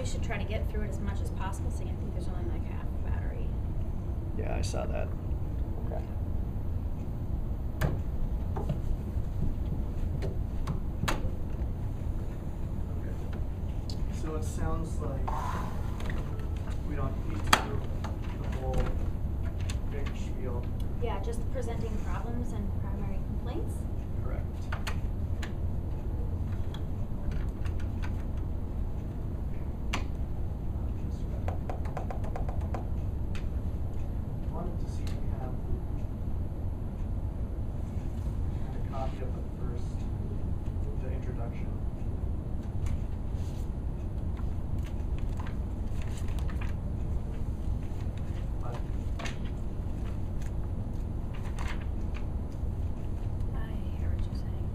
we should try to get through it as much as possible, seeing I think there's only like half a battery. Yeah, I saw that. Okay. So it sounds like we don't need to do the whole big spiel. Yeah, just presenting problems and primary complaints. Correct. Wanted to see if we have a copy of the introduction. But I hear what you're saying.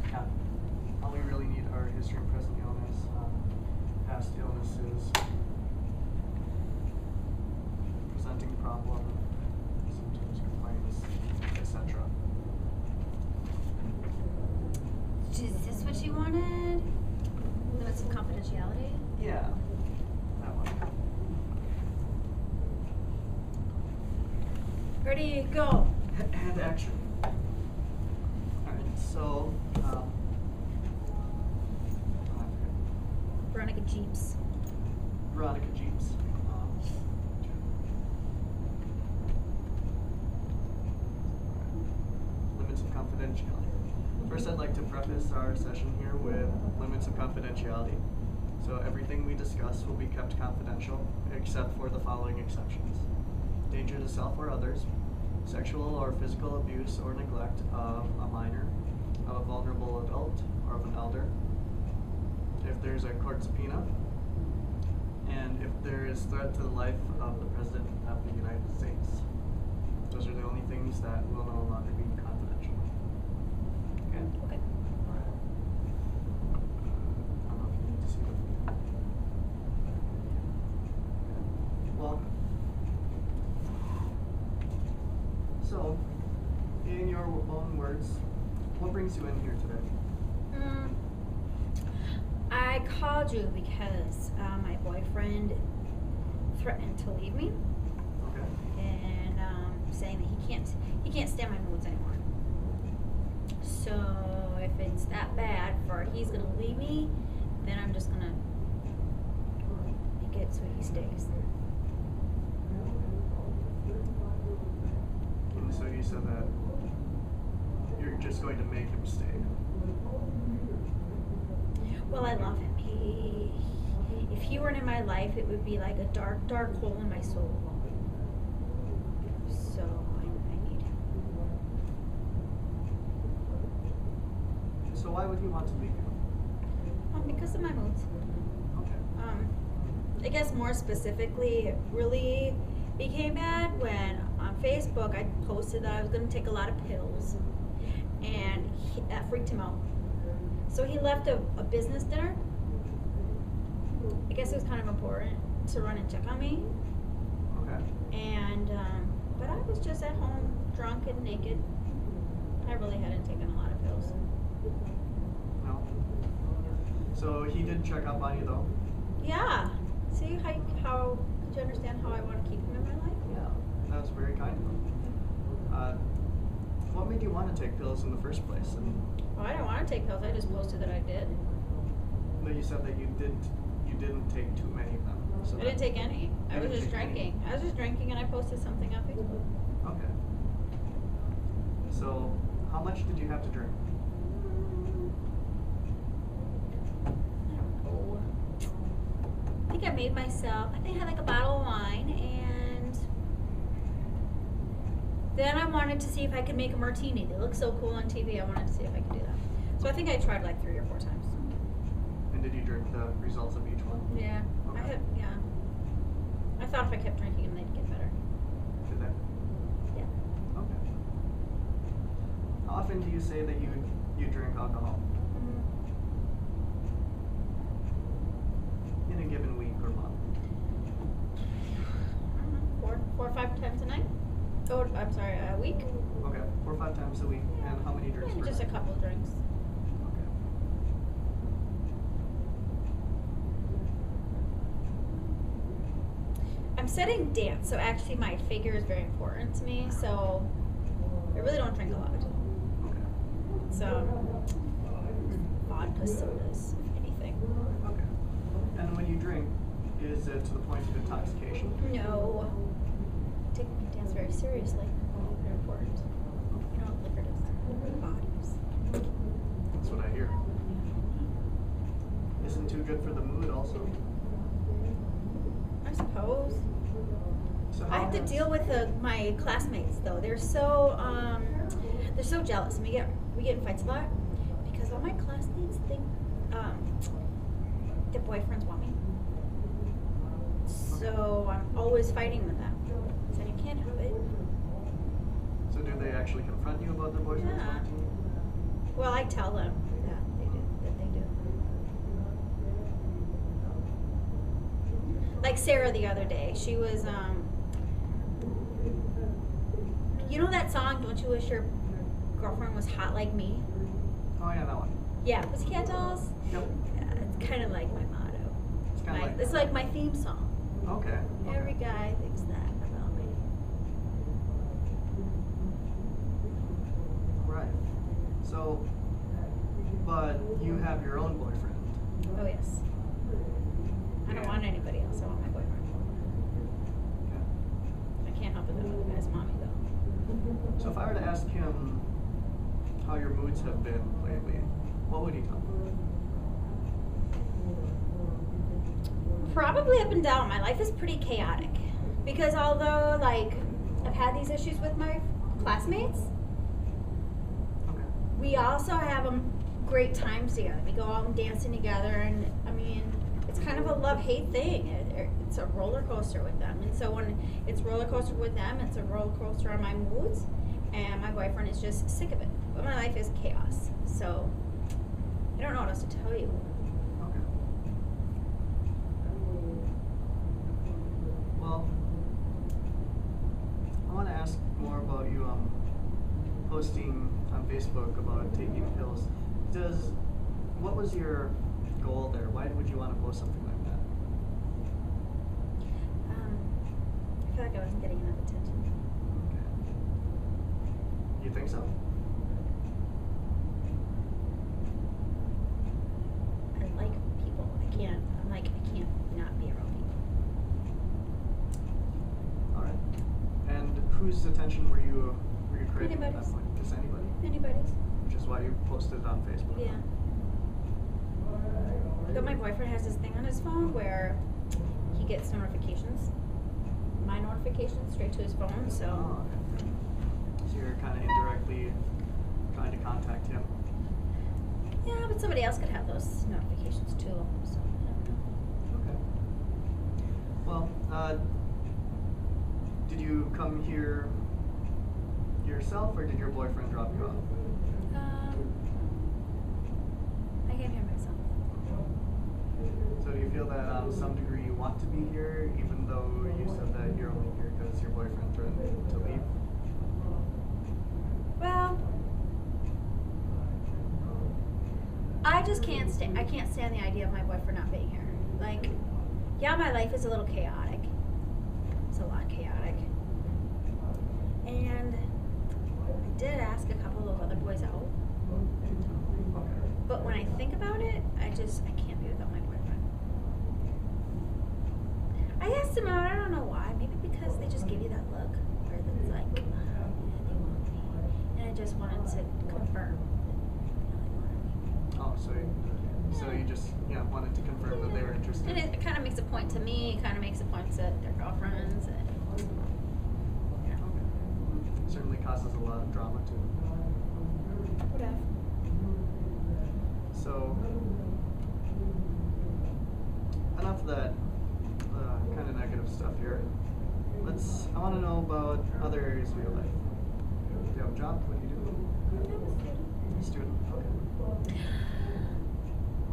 yeah, all we really need are history and present illness, past illnesses, presenting problem, symptoms, complaints, etc. Is this what you wanted? Limits of confidentiality? Yeah, that one. Ready, go. And action. Alright, so, Veronica Jeeps. Veronica Jeeps. Limits of confidentiality. First, I'd like to preface our session here with limits of confidentiality. So everything we discuss will be kept confidential, except for the following exceptions: danger to self or others, sexual or physical abuse or neglect of a minor, of a vulnerable adult, or of an elder, if there's a court subpoena, and if there is threat to the life of the President of the United States. Those are the only things that will no longer be confidential. Okay? Okay. Alright. I don't know if you need to see the. Well, so, in your own words, what brings you in here today? I called you because my boyfriend threatened to leave me, Okay. and saying that he can't stand my moods anymore. So if it's that bad for he's gonna leave me, then I'm just gonna make it so he stays. And so you said that you're just going to make him stay. Well, I love him. If he weren't in my life, it would be like a dark, dark hole in my soul. So I need him. So why would he want to leave you? Because of my moods. Okay. I guess more specifically, it really became bad when on Facebook I posted that I was going to take a lot of pills, and that freaked him out. So he left a business dinner. I guess it was kind of important to run and check on me. Okay. And, but I was just at home, drunk and naked. I really hadn't taken a lot of pills. No. So he did check up on you though? Yeah. See how did you understand how I want to keep him in my life? Yeah. That was very kind of him. What made you want to take pills in the first place? Well, I didn't want to take pills. I just posted that I did. But you said that you didn't take too many of them. So I didn't take any. I You was didn't just take any. drinking. I was just drinking and I posted something on Facebook. Okay. So how much did you have to drink? I don't know. I think I made myself, I think I had like a bottle of wine, and then I wanted to see if I could make a martini. They look so cool on TV. I wanted to see if I could do that. So I think I tried like 3 or 4 times. And did you drink the results of each one? Yeah. Okay. I thought if I kept drinking them, they'd get better. Did they? Yeah. Okay. How often do you say that you drink alcohol? In a given week or month? I don't know, 4 or 5 times a night? Oh, I'm sorry, a week? Okay, 4 or 5 times a week. And how many drinks per Just a night? couple drinks. Okay. I'm studying dance, so actually my figure is very important to me. So I really don't drink a lot. Okay. So vodka sodas, if anything. Okay. And when you drink, is it to the point of intoxication? No. I take my dance very seriously. Very important. You know what liquor does to bodies. That's what I hear. Isn't too good for the mood also. I suppose. So I have to deal with my classmates though. They're so jealous, and we get in fights a lot because all my classmates think their boyfriends want me. So I'm always fighting with them. So you can't help it. So do they actually confront you about their boyfriends Yeah. wanting you? Well, I tell them that they do. Like Sarah the other day, she was you know that song, Don't You Wish Your Girlfriend Was Hot Like Me? Oh yeah, that one. Yeah, Pussycat Dolls? Yep. Yeah, it's kind of like my motto. It's kind of like. It's like my theme song. Okay. Every guy thinks that about me. Right. So, but you have your own boyfriend. Oh, yes. I don't want anybody else. I want my boyfriend. Okay. I can't help it that other guy's mommy, though. So if I were to ask him how your moods have been lately, what would he tell me? Probably up and down. My life is pretty chaotic. Because although, like, I've had these issues with my classmates, Okay. we also have great times together. We go out and dancing together, and I mean, it's kind of a love-hate thing. It's a roller coaster with them, and so when it's roller coaster with them, it's a roller coaster on my moods, and my boyfriend is just sick of it. But my life is chaos, so I don't know what else to tell you. Okay. Well, I want to ask more about you posting on Facebook about taking pills. What was your goal there? Why would you want to post something like that? I feel like I wasn't getting enough attention. Okay. You think so? I like people. I can't not be around people. All right. And whose attention were you craving at that Anybody's. point? Just anybody? Anybody's. Which is why you posted it on Facebook. Yeah. But my boyfriend has this thing on his phone where he gets notifications, my notifications, straight to his phone. So Oh, okay. So you're kind of indirectly trying to contact him. yeah, but somebody else could have those notifications too. So I don't know. Okay. Well, did you come here yourself, or did your boyfriend drop you off? I came here myself. So do you feel that on some degree you want to be here, even though you said that you're only here because your boyfriend threatened to leave? Well, I just can't stand. I can't stand the idea of my boyfriend not being here. Like, yeah, my life is a little chaotic. It's a lot chaotic. And I did ask a couple of other boys out. But when I think about it, I can't be without my boyfriend. I asked him out, I don't know why. Maybe because they just give you that look. Where it's like, they want me. And I just wanted to confirm that they wanted me. Oh, so you just wanted to confirm that they were interested. And it kind of makes a point to me, it kind of makes a point to their girlfriends. And, yeah. Okay. Certainly causes a lot of drama too. Whatever. So, enough of that kind of negative stuff here. I want to know about other areas of your life. Do you have a job? What do you do? Student. Okay.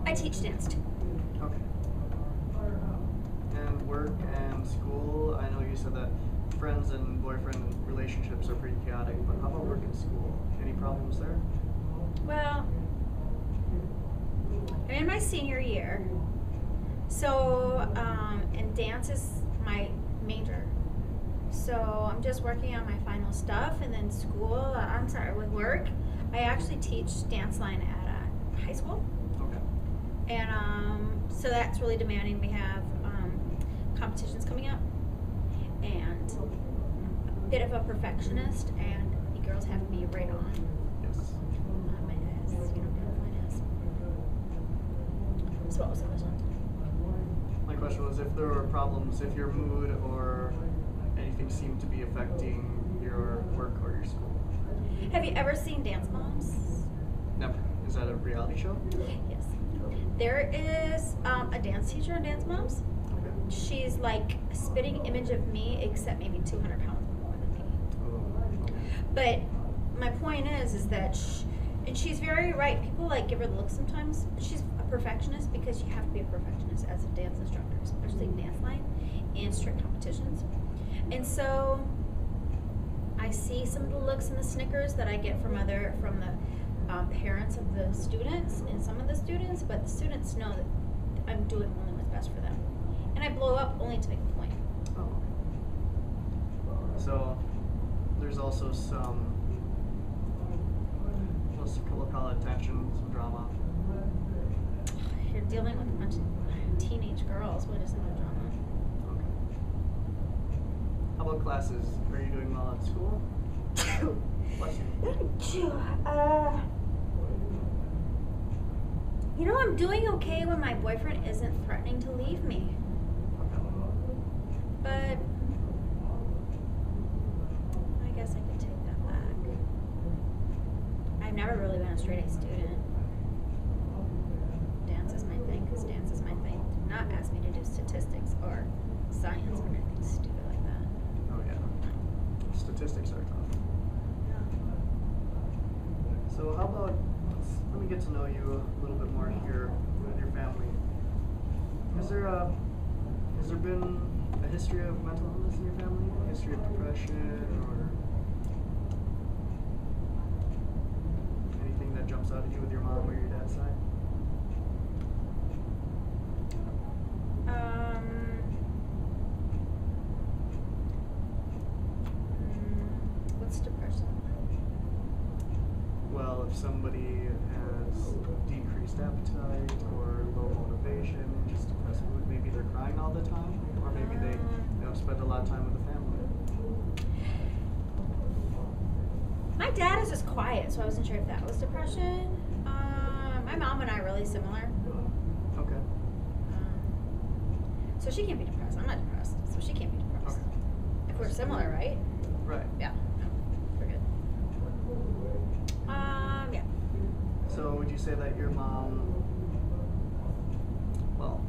I teach dance too. Okay. And work and school. I know you said that friends and boyfriend relationships are pretty chaotic, but how about work and school? Any problems there? Well, I'm in my senior year, so and dance is my major. So I'm just working on my final stuff, and then with work, I actually teach dance line at a high school. Okay. And so that's really demanding. We have competitions coming up, and a bit of a perfectionist, and the girls have me right on. Yes. As dance line is. So what was the question? My question was if there were problems, if your mood or anything seemed to be affecting your work or your school. Have you ever seen Dance Moms? Never. Is that a reality show? Yes. There is a dance teacher in Dance Moms. Okay. She's like a spitting image of me, except maybe 200 pounds more than me. Oh, okay. But my point is that, and she's very right. People like give her the look sometimes. She's a perfectionist because you have to be a perfectionist as a dance instructor, especially in dance line and strict competitions. And so I see some of the looks and the snickers that I get from the parents of the students and some of the students, but the students know that I'm doing only what's best for them. And I blow up only to make a point. Oh. So there's also some, we'll call it tension, some drama. You're dealing with a bunch of teenage girls. What isn't a drama? Okay. How about classes? Are you doing well at school? Bless you. I'm doing okay when my boyfriend isn't threatening to leave me. But I guess I could take that back. I've never really been a straight A student. Dance is my thing, because dance is my thing. Do not ask me to do statistics or science or anything stupid like that. Oh yeah. Statistics are tough. So how about, let me get to know you a little bit more here with your family. Has there been a history of mental illness in your family? A history of depression or anything that jumps out at you with your mom or your dad's side? What's depression? Well, if somebody has decreased appetite or low motivation, just depressed mood, maybe they're crying all the time, or maybe they spend a lot of time with the family. My dad is just quiet, so I wasn't sure if that was depression. My mom and I are really similar. Okay. So she can't be depressed. I'm not depressed, so she can't be depressed. Okay. If we're similar, right? Right. Yeah. No, we're good. Yeah. So would you say that your mom, well,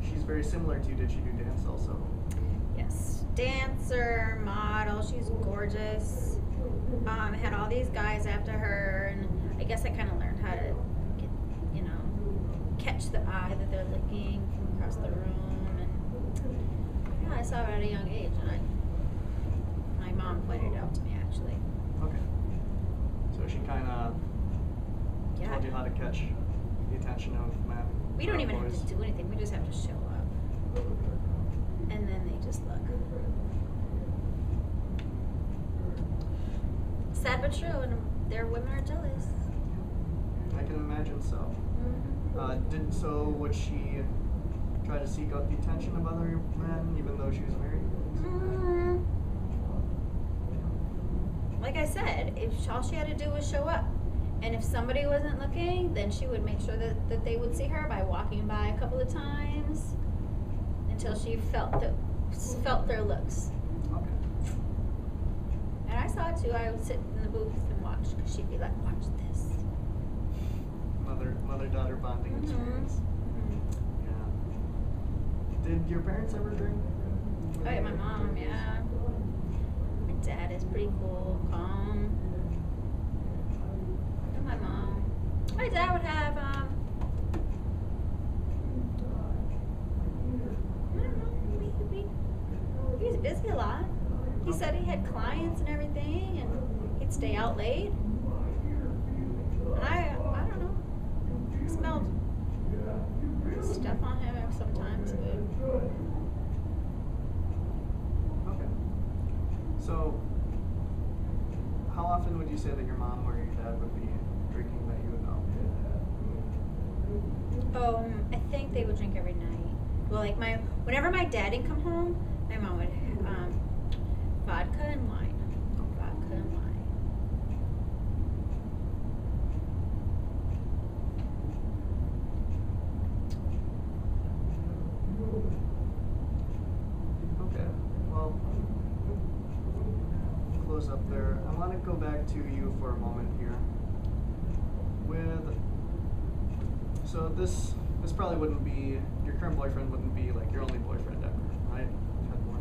she's very similar to you. Did she do dance also? Yes. Dancer, model. She's gorgeous. Had all these guys after her, and I guess I kind of learned how to get, catch the eye that they're looking from across the room, and yeah, I saw it at a young age, and my mom pointed it out to me actually. Okay. So she kind of Yeah. told you how to catch the attention of men. We don't or even boys. have to do anything. We just have to show up, and then they just look. Sad but true, and their women are jealous. I can imagine so. Would she try to seek out the attention of other men, even though she was married? Like I said, if all she had to do was show up, and if somebody wasn't looking, then she would make sure that they would see her by walking by a couple of times until she felt their looks. Okay. And I saw it too. I would sit in the booth and watch, because she'd be like, "Watch this." Mother-daughter bonding Mhm. experience. Yeah. Did your parents ever drink? Oh yeah, my mom, yeah. My dad is pretty cool, calm. And my mom. My dad would have, I don't know, he was busy a lot. He said he had clients and everything, and he'd stay out late. And I don't know, I smelled. Stuff on him sometimes, but. I don't know. He was busy a lot. He said he had clients and everything, and he'd stay out late. And I don't know. I smelled. Stuff on him sometimes, but. I don't know. He was busy a lot. He said he had clients and everything, and he'd stay out late. And I don't know. I smelled So, how often would you say that your mom or your dad would be drinking that you would know? I think they would drink every night. Well, like whenever my dad didn't come home, my mom would vodka and wine. Vodka and wine. Okay. Well, close up there. I want to go back to you for a moment here. So this probably wouldn't be, your current boyfriend wouldn't be like your only boyfriend ever, right? You've had more.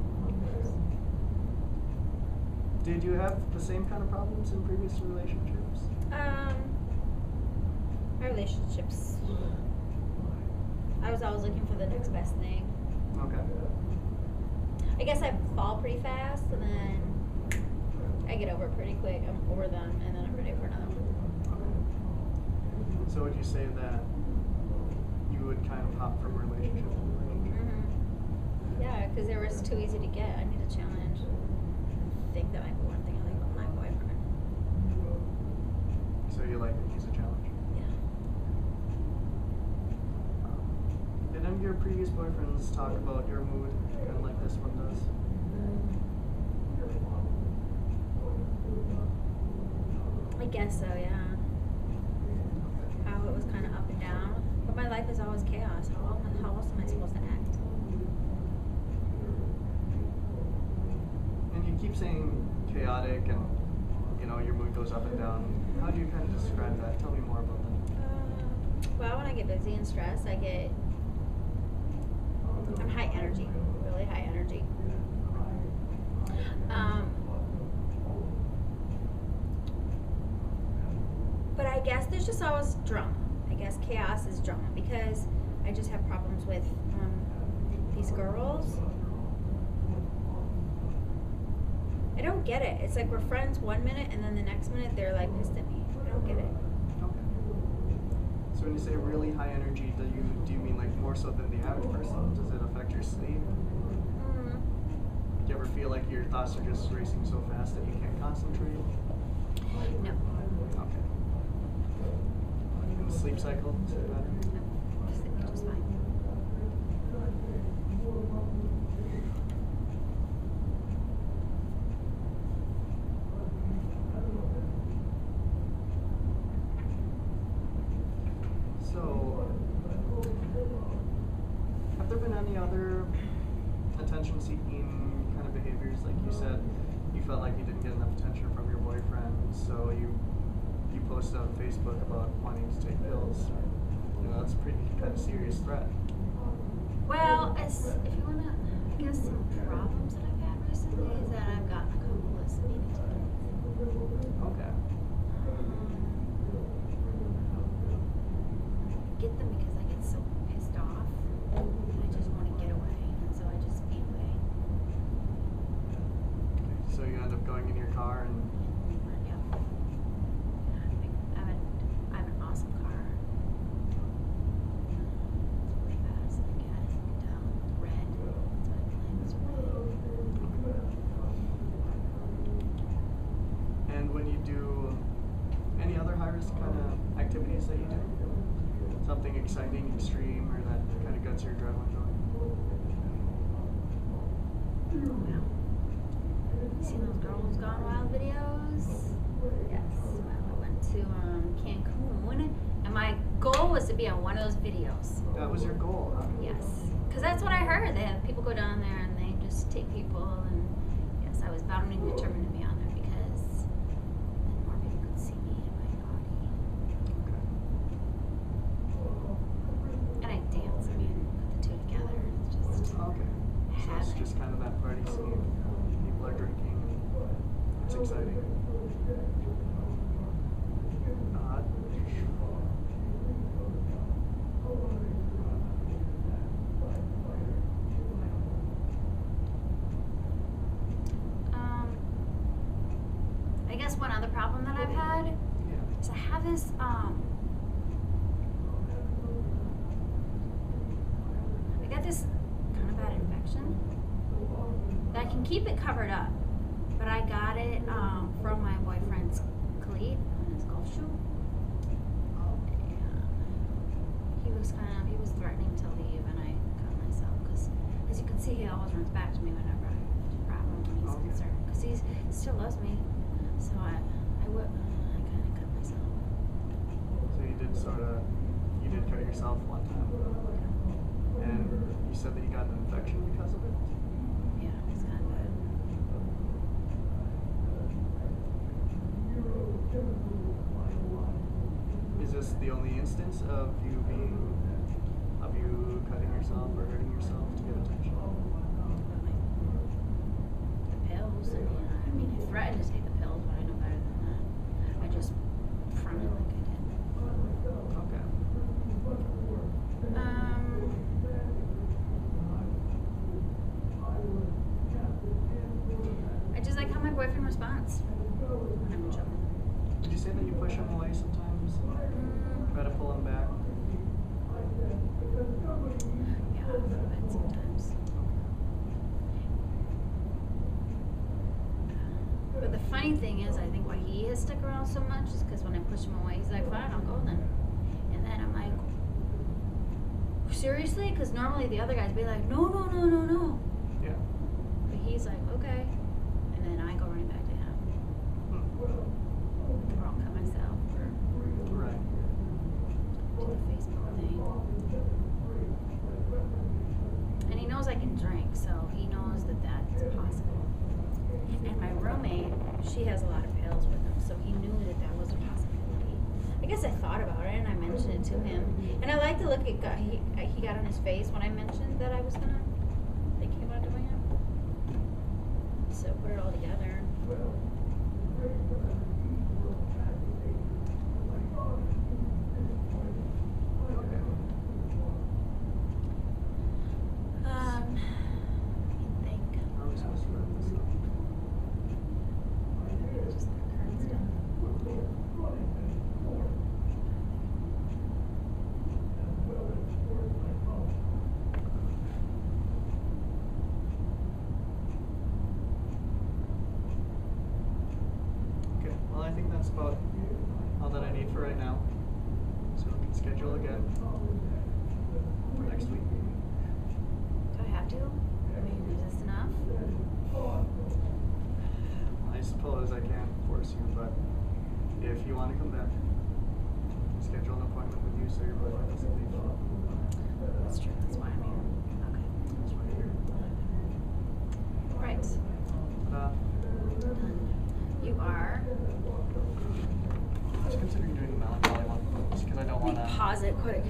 Did you have the same kind of problems in previous relationships? My relationships, I was always looking for the next best thing. Okay. I guess I fall pretty fast, and then I get over it pretty quick. I'm over them, and then I'm ready for another one. Okay. So would you say that you would kind of hop from relationship to relationship? Mm-hmm. Yeah, because they were too easy to get. I need a challenge. I think that might be one thing I like about my boyfriend. So you like that he's a challenge? Yeah. Did any of your previous boyfriends talk about your mood, kind of like this one does? I guess so, yeah. How it was kind of up and down. But my life is always chaos. How else am I supposed to act? And you keep saying chaotic and, your mood goes up and down. How do you kind of describe that? Tell me more about that. Well, when I get busy and stressed, I'm high energy, really high energy. But I guess there's just always drama. I guess chaos is drama because I just have problems with these girls. I don't get it. It's like we're friends one minute and then the next minute they're like pissed at me. I don't get it. Okay. So when you say really high energy, do you mean like more so than the average person? Does it affect your sleep? Do you ever feel like your thoughts are just racing so fast that you can't concentrate? No. Okay. And the sleep cycle, is it better? Sleep just fine. So, have there been any other attention-seeking kind of behaviors? Like you said, you felt like you didn't get enough attention from your boyfriend, so you posted on Facebook about wanting to take pills. That's a pretty kind of serious threat. Well, if you want to, I guess some problems that I've had recently is that I've gotten a couple of speeding tickets. Okay. Get them because I get so pissed off and I just want to get away, and so I just speed away. So you end up going in your car and Yeah. I have an awesome car. It's really fast. I can down red. That's what I claim is red. And when you do any other high-risk kind of activities that you do? Something exciting, extreme, or that kind of gets your adrenaline going? Well, seen those Girls Gone Wild videos? Yes. Well, I went to Cancun, and my goal was to be on one of those videos. That was your goal, huh? Yes, because that's what I heard. They have people go down there and they just take people, and yes, I was bound and determined to be on there because then more people could see me and my body. Okay. And I dance. I mean, put the two together. It's just Okay. So it's just kind of that party scene. People are drinking and it's exciting. I guess one other problem that I've had Yeah. is I have this I got this kind of bad infection that I can keep it covered up, but but I got it from my boyfriend's cleat on his golf shoe. And he was threatening to leave, and I cut myself because, as you can see, he always runs back to me whenever I have a problem when he's Okay. concerned, because he still loves me. So I kind of cut myself. So you did cut yourself one time. And you said that you got an infection because of it? Yeah, it's kind of bad. Is this the only instance of you cutting yourself or hurting yourself to get attention? The pills, I mean, I threatened to take the pills, but I know better than that. I just fronted like I did. Okay. I just like how my boyfriend responds when I'm in trouble. Did you say that you push him away sometimes? Try to pull him back? Yeah, a little bit sometimes. But the funny thing is, I think why he has stuck around so much is because when I push him away, he's like, fine, I'll go then. And then I'm like, seriously? Because normally the other guys be like, no, no, no, no, no. Yeah. But he's like, okay. And then I go running back to him. Or I'll cut myself or Right. do the Facebook thing. And he knows I can drink, so he knows that that's possible. And my roommate, she has a lot of pills with him, so he knew that that was a possibility. I guess I thought about it and I mentioned it to him. And I like the look he got on his face when I mentioned that I was thinking about doing it. So put it all together. Let me think. How are we supposed to wrap this up? Maybe it's just the current stuff. Okay, well, I think that's about all that I need for right now. So we can schedule again for next week. Do I have to? I mean, is this enough? I suppose I can't force you, but if you want to come back, schedule an appointment with you so your boyfriend doesn't leave. That's true. That's why I'm here. Okay. That's why you're here. Right. Ta-da. Done. You are. I was considering doing the melancholy one, just because I don't Let want me to. pause it quick.